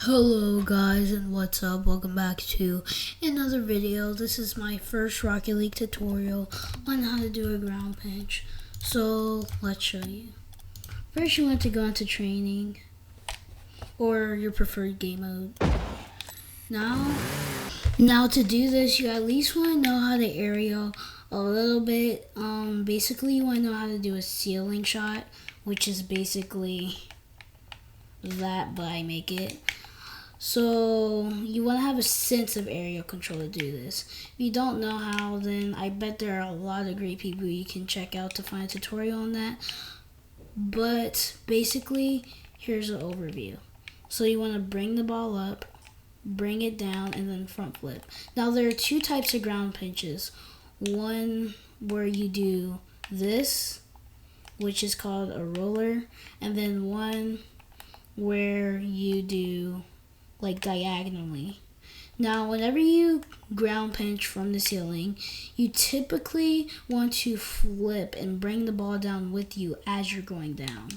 Hello guys, and what's up? Welcome back to another video. This is my first Rocket League tutorial on how to do a ground pinch. So let's show you. First you want to go into training or your preferred game mode. Now to do this, you at least want to know how to aerial a little bit. Basically you want to know how to do a ceiling shot, which is basically that, but I make it. So you want to have a sense of aerial control to do this. If you don't know how, then I bet there are a lot of great people you can check out to find a tutorial on that. But basically, here's an overview. So you want to bring the ball up, bring it down, and then front flip. Now there are two types of ground pinches. One where you do this, which is called a roller, and then one where you do like diagonally. Now whenever you ground pinch from the ceiling, you typically want to flip and bring the ball down with you as you're going down.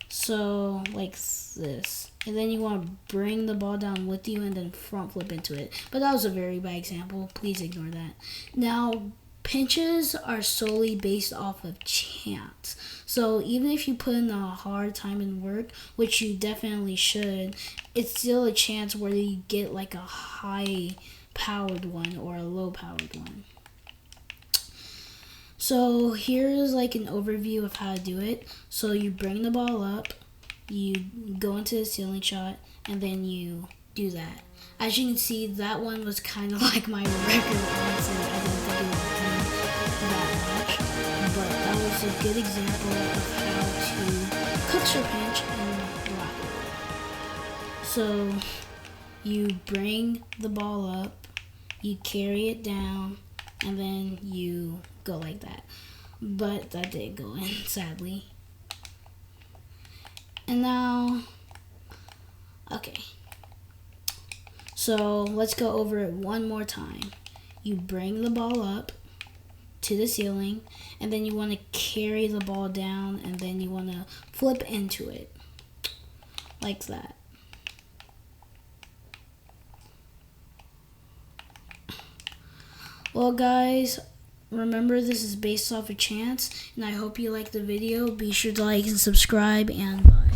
So like this. And then you want to bring the ball down with you and then front flip into it. But that was a very bad example. Please ignore that. Now pinches are solely based off of chance. So even if you put in a hard time and work, which you definitely should, it's still a chance whether you get like a high powered one or a low powered one. So here's like an overview of how to do it. So you bring the ball up, you go into the ceiling shot, and then you do that. As you can see, that one was kind of like my record, honestly. I didn't think it would be that much, but that was a good example of how to cookster pinch and Rocket League. So you bring the ball up, you carry it down, and then you go like that. But that didn't go in, sadly. And now, okay. So let's go over it one more time. You bring the ball up to the ceiling, and then you want to carry the ball down, and then you want to flip into it like that. Well guys, remember this is based off a chance, and I hope you like the video. Be sure to like and subscribe, and bye.